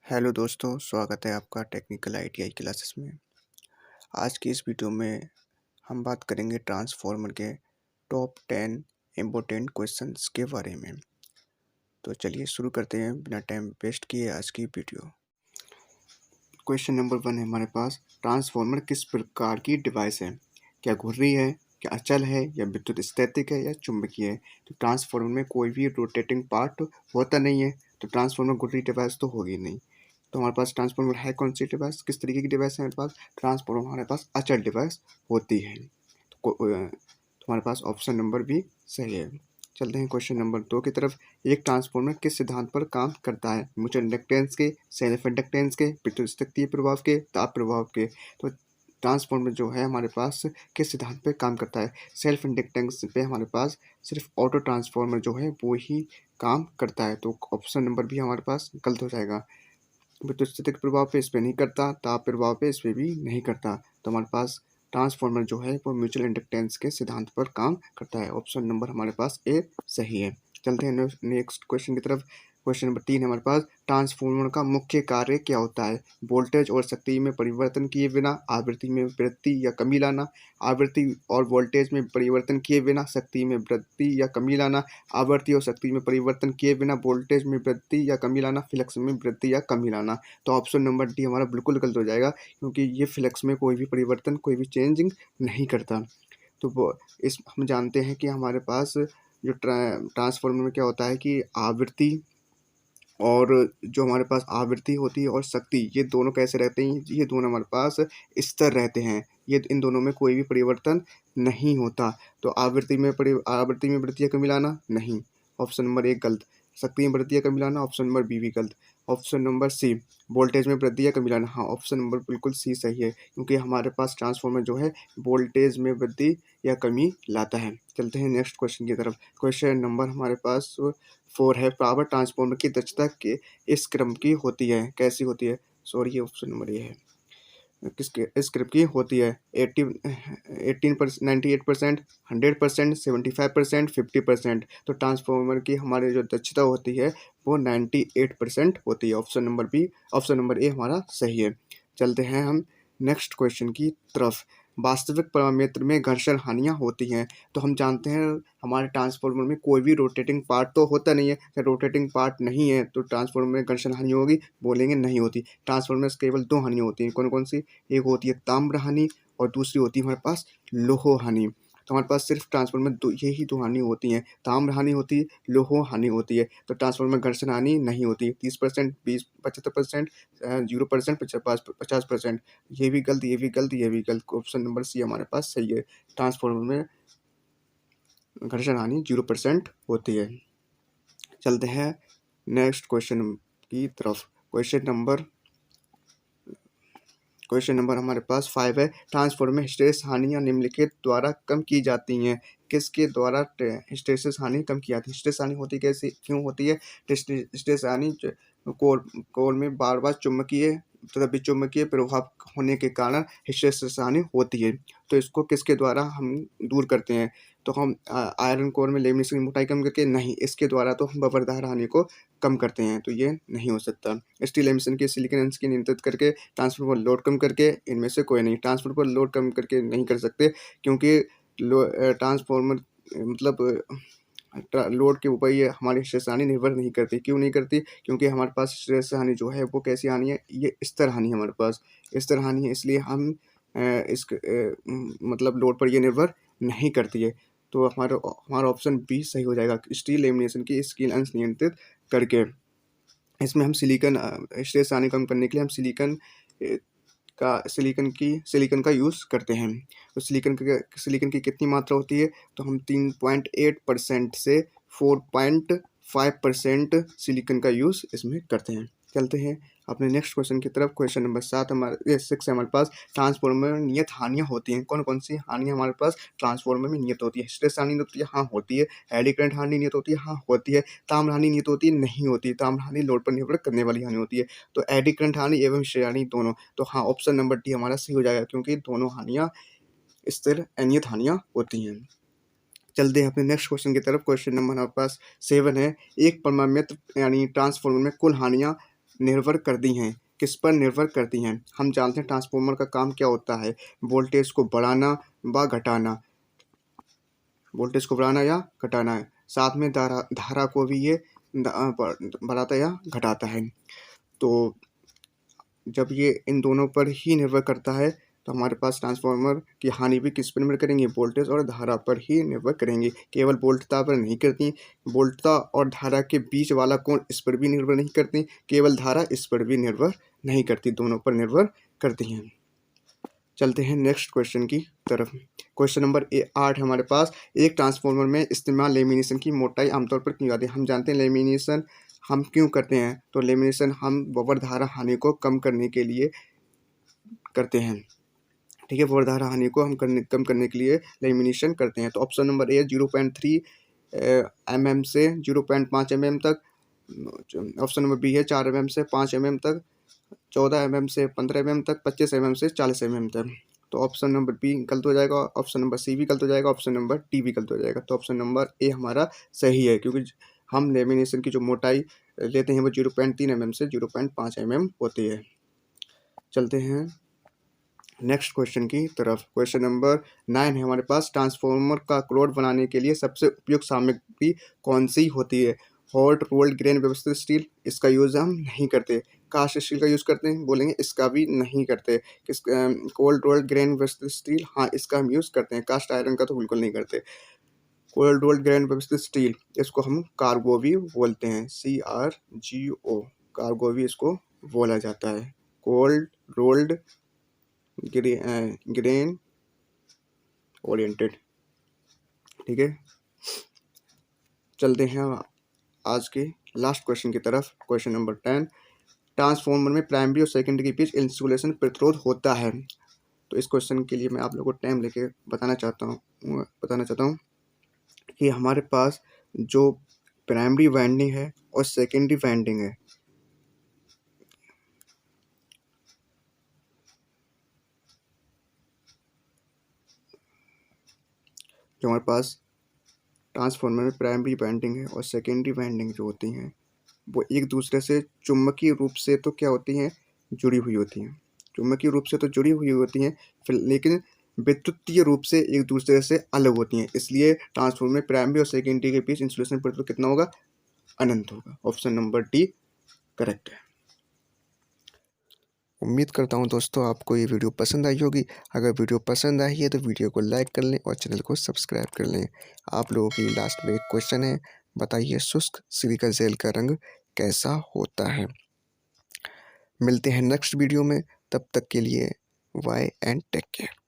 Hello दोस्तों, स्वागत है आपका टेक्निकल आईटीआई क्लासेस में। आज की इस वीडियो में हम बात करेंगे ट्रांसफॉर्मर के टॉप 10 इम्पोर्टेंट क्वेश्चंस के बारे में। तो चलिए शुरू करते हैं बिना टाइम वेस्ट किए आज की वीडियो। क्वेश्चन नंबर 1 है हमारे पास, ट्रांसफॉर्मर किस प्रकार की डिवाइस है? क्या घूर्णी है, क्या अचल है, या विद्युत स्थैतिक है, या चुंबकीय है? तो ट्रांसफॉर्मर में कोई भी रोटेटिंग पार्ट होता नहीं है, तो ट्रांसफॉर्मर घूर्णी डिवाइस तो होगी नहीं। तो हमारे पास ट्रांसफॉर्मर है कौन सी डिवाइस, किस तरीके की डिवाइस है हमारे पास? ट्रांसफॉर्मर हमारे पास अचल डिवाइस होती है। तो हमारे पास ऑप्शन नंबर भी सही है। चलते हैं क्वेश्चन नंबर 2 की तरफ। एक ट्रांसफॉर्मर किस सिद्धांत पर काम करता है? म्यूचुअल इंडक्टेंस के, सेल्फ इंडक्टेंस के, विद्युत स्थैतिक प्रभाव के, ताप प्रभाव के? तो ट्रांसफॉर्मर जो है हमारे पास किस सिद्धांत पे काम करता है? सेल्फ इंडक्टेंस पे हमारे पास सिर्फ ऑटो ट्रांसफॉर्मर जो है वो ही काम करता है। तो ऑप्शन नंबर भी हमारे पास गलत हो जाएगा। विद्युत स्थैतिक प्रभाव पे इस पे नहीं करता, ताप प्रभाव पे इस पे भी नहीं करता। तो हमारे पास ट्रांसफॉर्मर जो है वो म्यूचुअल इंडक्टेंस के सिद्धांत पर काम करता है। ऑप्शन नंबर हमारे पास ए सही है। चलते हैं नेक्स्ट क्वेश्चन की तरफ। क्वेश्चन नंबर 3 हमारे पास, ट्रांसफॉर्मर का मुख्य कार्य क्या होता है? वोल्टेज और शक्ति में परिवर्तन किए बिना आवृत्ति में वृद्धि या कमी लाना, आवृत्ति और वोल्टेज में परिवर्तन किए बिना शक्ति में वृद्धि या कमी लाना, आवृत्ति और शक्ति में परिवर्तन किए बिना वोल्टेज में वृद्धि या कमी लाना, फ्लक्स में वृद्धि या कमी लाना। तो ऑप्शन नंबर डी हमारा बिल्कुल गलत हो जाएगा, क्योंकि ये फ्लक्स में कोई भी परिवर्तन, कोई भी चेंजिंग नहीं करता। तो वो इस हम जानते हैं कि हमारे पास जो ट्रांसफार्मर में क्या होता है कि आवृत्ति और जो हमारे पास आवृत्ति होती है और शक्ति, ये दोनों कैसे रहते हैं? ये दोनों हमारे पास स्थिर रहते हैं। ये इन दोनों में कोई भी परिवर्तन नहीं होता। तो आवृत्ति में वृद्धि या कमी लाना नहीं, ऑप्शन नंबर ए गलत। शक्ति में वृद्धि या कमी लाना, ऑप्शन नंबर बी भी गलत। ऑप्शन नंबर सी, वोल्टेज में वृद्धि या कमी लाना, हाँ ऑप्शन नंबर बिल्कुल सी सही है, क्योंकि हमारे पास ट्रांसफार्मर जो है वोल्टेज में वृद्धि या कमी लाता है। चलते हैं नेक्स्ट क्वेश्चन की तरफ। क्वेश्चन नंबर हमारे पास 4 है, पावर ट्रांसफार्मर की दक्षता के इस क्रम की होती है, कैसी होती है? सॉरी, ये ऑप्शन नंबर ये है, किसके इस क्रम की होती है? 18% 98%, 100%, 75%, 50%। तो ट्रांसफार्मर की हमारी जो दक्षता होती है वो 98% होती है। Option number B, option number A हमारा सही है। चलते हैं हम नेक्स्ट क्वेश्चन की तरफ। वास्तविक पैरामीटर में घर्षण हानियाँ होती हैं। तो हम जानते हैं हमारे ट्रांसफार्मर में कोई भी रोटेटिंग पार्ट तो होता नहीं है। अगर रोटेटिंग पार्ट नहीं है तो ट्रांसफार्मर में घर्षण हानि होगी? बोलेंगे नहीं होती। ट्रांसफार्मर में केवल 2 हानि होती हैं। कौन कौन सी? एक होती है ताम्र हानि और दूसरी होती है हमारे पास लोह हानि। तो हमारे पास सिर्फ ट्रांसफार्मर में यही 2 हानि होती हैं, ताम्र हानि होती है, लोह हानि होती है। तो ट्रांसफार्मर में घर्षण हानि नहीं होती। 30%, 20, 75%, 0%, 50%। ये भी गलत, ये भी गलत, ये भी गलत। ऑप्शन नंबर सी हमारे पास सही है। ट्रांसफार्मर में घर्षण हानि 0% होती है। चलते हैं नेक्स्ट क्वेश्चन की तरफ। क्वेश्चन नंबर हमारे पास 5 है, ट्रांसफार्मर में हिस्टैरिसीस हानियाँ निम्नलिखित द्वारा कम की जाती हैं। किसके द्वारा हिस्टैरिसीस हानि कम की जाती है? हिस्टैरिसीस हानि होती कैसे, क्यों होती है? हिस्टैरिसीस हानि कोर में बार बार चुंबकीय तथा विचुंबकीय प्रभाव होने के कारण हिस्टैरिसीस हानि होती है। तो इसको किसके द्वारा हम दूर करते हैं? तो हम आयरन कोर में लेमिनेशन की मोटाई कम करके? नहीं, इसके द्वारा तो हम बवरदार हानि को कम करते हैं, तो ये नहीं हो सकता। स्टील एमिशन के सिलिकॉन अंश की नियंत्रित करके, ट्रांसफर पर लोड कम करके, इनमें से कोई नहीं। ट्रांसफर पर लोड कम करके नहीं कर सकते, क्योंकि ट्रांसफॉर्मर मतलब लोड के ऊपर ये हमारी हिस्टैरिसीस हानि निर्भर नहीं करती। क्यों नहीं करती? क्योंकि हमारे पास हिस्टैरिसीस हानि जो है वो कैसी हानि है? ये स्थिर हानि है, हमारे पास स्थिर हानि है, इसलिए हम मतलब लोड पर ये निर्भर नहीं करती है। तो हमारा ऑप्शन बी सही हो जाएगा, स्टील लेमिनेशन की स्टील अंश नियंत्रित करके। इसमें हम हिस्टैरिसीस हानि कम करने के लिए हम सिलिकॉन का यूज़ करते हैं। तो सिलिकॉन की कितनी मात्रा होती है? तो हम 3.8% से 4.5% सिलिकॉन का यूज़ इसमें करते हैं। चलते हैं अपने नेक्स्ट क्वेश्चन की तरफ। क्वेश्चन नंबर 6 हमारे पास, ट्रांसफार्मर में नियत हानियाँ होती हैं। कौन कौन सी हानियाँ हमारे पास ट्रांसफार्मर में नियत होती है? हिस्टैरिसीस हानि होती है? हाँ होती है। एडी करंट हानि नियत होती है? हाँ होती है। ताम्र हानि नियत होती है? नहीं होती। ताम्र हानि लोड पर निर्भर करने वाली हानि होती है। तो एडी करंट हानि एवं हिस्टैरिसीस हानि दोनों। तो हाँ, ऑप्शन नंबर डी हमारा सही हो जाएगा, क्योंकि दोनों हानियाँ स्थिर अनियत हानियाँ होती हैं। चलते हैं अपने नेक्स्ट क्वेश्चन की तरफ। क्वेश्चन नंबर हमारे पास 7 है, एक परमाणु यानी ट्रांसफार्मर में कुल हानियाँ निर्भर करती हैं? किस पर निर्भर करती हैं? हम जानते हैं ट्रांसफार्मर का काम क्या होता है, वोल्टेज को बढ़ाना व घटाना, वोल्टेज को बढ़ाना या घटाना है। साथ में धारा को भी ये बढ़ाता या घटाता है। तो जब ये इन दोनों पर ही निर्भर करता है तो हमारे पास ट्रांसफार्मर की हानि भी किस पर निर्भर करेंगी, वोल्टेज और धारा पर ही निर्भर करेंगी। केवल वोल्टता पर नहीं करती, वोल्टता और धारा के बीच वाला कोण इस पर भी निर्भर नहीं करती, केवल धारा इस पर भी निर्भर नहीं करती, दोनों पर निर्भर करती हैं। चलते हैं नेक्स्ट क्वेश्चन की तरफ। क्वेश्चन नंबर 8 हमारे पास, एक ट्रांसफार्मर में इस्तेमाल लेमिनेशन की मोटाई आमतौर पर क्यों जाती है? हम जानते हैं लेमिनेशन हम क्यों करते हैं, तो लेमिनेशन हम ववर धारा हानि को कम करने के लिए करते हैं। ठीक है, ववर धारा हानि को हम कम करने के लिए लेमिनेशन करते हैं। तो ऑप्शन नंबर ए 0.3 mm से 0.5 mm तक। ऑप्शन नंबर बी है 4 mm से 5 mm तक, 14 mm से 15 mm तक, 25 mm से 40 mm तक। तो ऑप्शन नंबर बी गलत हो जाएगा, ऑप्शन नंबर सी भी गलत हो जाएगा, ऑप्शन नंबर डी भी गलत हो जाएगा। तो ऑप्शन नंबर ए हमारा सही है, क्योंकि हम लेमिनेशन की जो मोटाई लेते हैं वो 0.3 mm से 0.5 mm होती है। चलते हैं नेक्स्ट क्वेश्चन की तरफ। क्वेश्चन नंबर 9 है हमारे पास, ट्रांसफार्मर का क्लोड बनाने के लिए सबसे उपयुक्त सामग्री कौन सी होती है? हॉट रोल्ड ग्रेन व्यवस्थित स्टील, इसका यूज़ हम नहीं करते। कास्ट स्टील का यूज़ करते हैं, बोलेंगे इसका भी नहीं करते। कोल्ड रोल्ड ग्रेन व्यवस्थित स्टील, हाँ इसका हम यूज़ करते हैं। कास्ट आयरन का तो बिल्कुल नहीं करते। कोल्ड रोल्ड ग्रेन व्यवस्थित स्टील, इसको हम कार्गो भी बोलते हैं, CRGO, कार्गो भी इसको बोला जाता है। Cold rolled grain oriented. ठीक है, चलते हैं आज के लास्ट क्वेश्चन की तरफ। क्वेश्चन नंबर 10, ट्रांसफार्मर में प्राइमरी और सेकेंडरी के बीच इंसुलेशन प्रतिरोध होता है। तो इस क्वेश्चन के लिए मैं आप लोगों को टाइम लेके बताना चाहता हूँ कि हमारे पास जो प्राइमरी वाइंडिंग है और सेकेंडरी वाइंडिंग है, जो हमारे पास ट्रांसफार्मर में प्राइमरी वाइंडिंग है और सेकेंडरी वाइंडिंग जो होती हैं वो एक दूसरे से चुंबकीय रूप से तो क्या होती हैं, जुड़ी हुई होती हैं। चुंबकीय रूप से तो जुड़ी हुई होती हैं, फिर लेकिन विद्युतीय रूप से एक दूसरे से अलग होती हैं। इसलिए ट्रांसफार्मर में प्राइमरी और सेकेंडरी के बीच इंसुलेशन प्रतिरोध कितना होगा, अनंत होगा। ऑप्शन नंबर डी करेक्ट है। उम्मीद करता हूँ दोस्तों आपको ये वीडियो पसंद आई होगी। अगर वीडियो पसंद आई है तो वीडियो को लाइक कर लें और चैनल को सब्सक्राइब कर लें। आप लोगों की लास्ट में एक क्वेश्चन है, बताइए शुष्क सिलिका जेल का रंग कैसा होता है? मिलते हैं नेक्स्ट वीडियो में, तब तक के लिए बाय एंड टेक केयर।